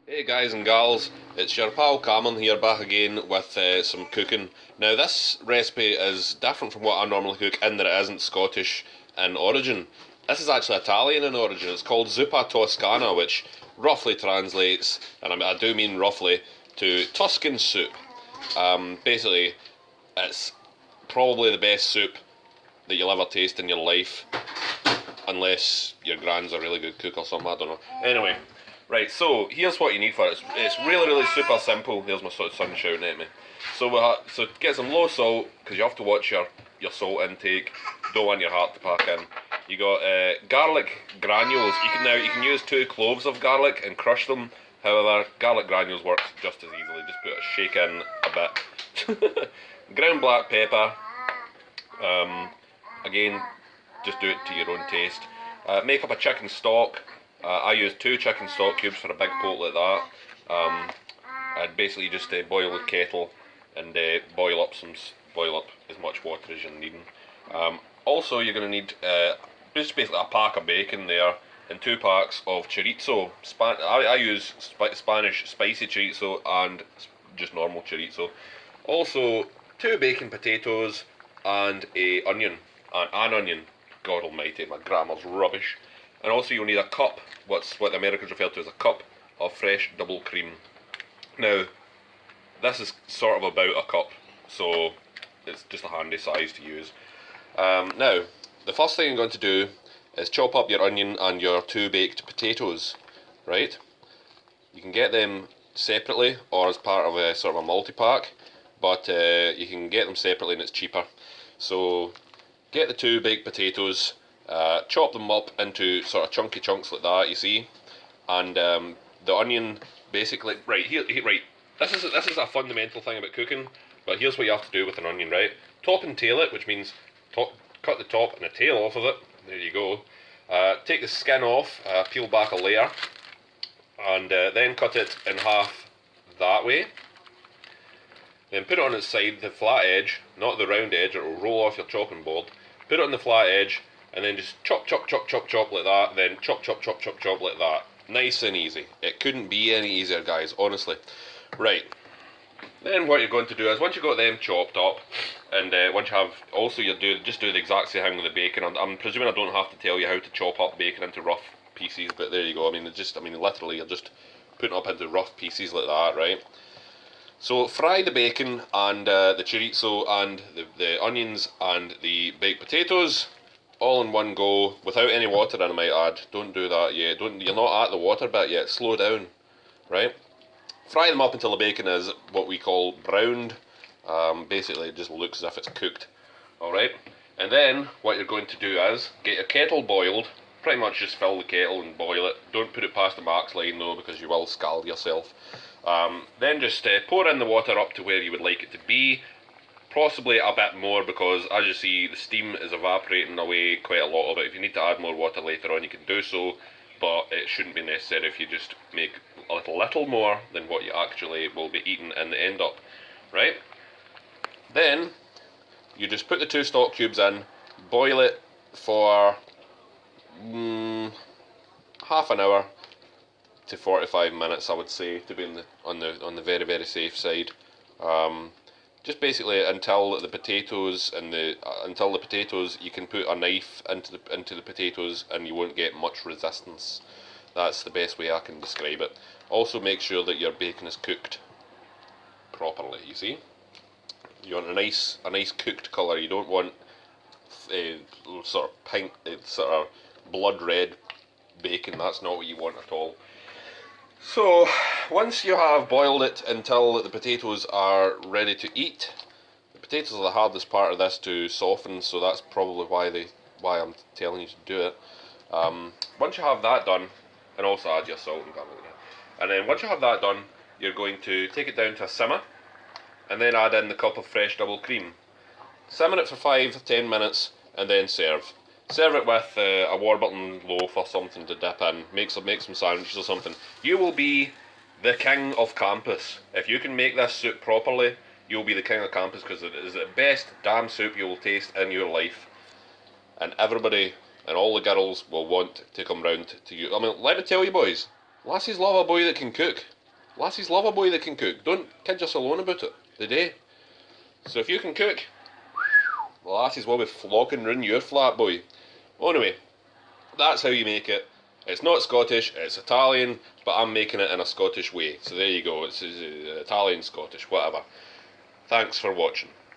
Hey guys and gals, it's your pal Cameron here back again with some cooking. Now this recipe is different from what I normally cook in that it isn't Scottish in origin. This is actually Italian in origin. It's called zuppa toscana, which roughly translates, and I do mean roughly, to Tuscan soup. Basically, it's probably the best soup that you'll ever taste in your life, unless your grand's a really good cook or something, I don't know. Anyway, right, so here's what you need for it. It's really super simple. There's my son shouting at me. So get some low salt, because you have to watch your salt intake. Don't want your heart to pack in. You got garlic granules. You can use 2 cloves of garlic and crush them. However, garlic granules works just as easily. Just put a shake in a bit. Ground black pepper. Again, just do it to your own taste. Make up a chicken stock. I use 2 chicken stock cubes for a big pot like that. And basically just boil the kettle and boil up as much water as you're needing. Also, you're going to need just basically a pack of bacon there and 2 packs of chorizo. I use Spanish spicy chorizo and just normal chorizo. Also, 2 baking potatoes and an onion. God almighty, my grammar's rubbish. And also you'll need a cup, what the Americans refer to as a cup of fresh double cream. Now, this is sort of about a cup, so it's just a handy size to use. Now, the first thing I'm going to do is chop up your onion and your 2 baked potatoes, right? You can get them separately or as part of a sort of a multi-pack, but you can get them separately and it's cheaper. So, get the 2 baked potatoes, chop them up into sort of chunky chunks like that, you see, and the onion basically, right. This is a fundamental thing about cooking, but here's what you have to do with an onion, right? Top and tail it, which means cut the top and the tail off of it. There you go. Take the skin off, peel back a layer, and then cut it in half that way. Then put it on its side, the flat edge, not the round edge, it will roll off your chopping board. Put it on the flat edge, and then just chop like that, then chop like that. Nice and easy. It couldn't be any easier, guys, honestly. Right. Then what you're going to do is, once you've got them chopped up, and once you have, also just do the exact same thing with the bacon. I'm presuming I don't have to tell you how to chop up bacon into rough pieces, but there you go. Literally, you're just putting it up into rough pieces like that, right? So fry the bacon and the chorizo and the onions and the baked potatoes all in one go, without any water in, I might add. Don't do that yet. You're not at the water bit yet. Slow down, right? Fry them up until the bacon is what we call browned. Basically, it just looks as if it's cooked. Alright? And then, what you're going to do is, get your kettle boiled. Pretty much just fill the kettle and boil it. Don't put it past the max line though, because you will scald yourself. Then just pour in the water up to where you would like it to be. Possibly a bit more, because as you see, the steam is evaporating away quite a lot of it. If you need to add more water later on, you can do so, but it shouldn't be necessary if you just make a little more than what you actually will be eating in the end up, right? Then, you just put the 2 stock cubes in, boil it for half an hour to 45 minutes, I would say, to be on the very safe side. Just basically until the potatoes you can put a knife into the potatoes and you won't get much resistance. That's the best way I can describe it. Also, make sure that your bacon is cooked properly. You see, you want a nice cooked colour. You don't want sort of pink, sort of blood red bacon. That's not what you want at all. So, once you have boiled it until the potatoes are ready to eat, the potatoes are the hardest part of this to soften, so that's probably why I'm telling you to do it. Once you have that done, and also add your salt and garlic, and then once you have that done, you're going to take it down to a simmer, and then add in the cup of fresh double cream. Simmer it for 5-10 minutes, and then serve. Serve it with a Warburton loaf or something to dip in. Make some sandwiches or something. You will be the king of campus. If you can make this soup properly, you'll be the king of campus, because it is the best damn soup you will taste in your life. And everybody and all the girls will want to come round to you. I mean, let me tell you boys, lassies love a boy that can cook. Lassies love a boy that can cook. Don't kid yourself on about it. They do. So if you can cook, the lassies will be flocking round your flat, boy. Anyway, that's how you make it. It's not Scottish, it's Italian, but I'm making it in a Scottish way. So there you go, it's Italian, Scottish, whatever. Thanks for watching.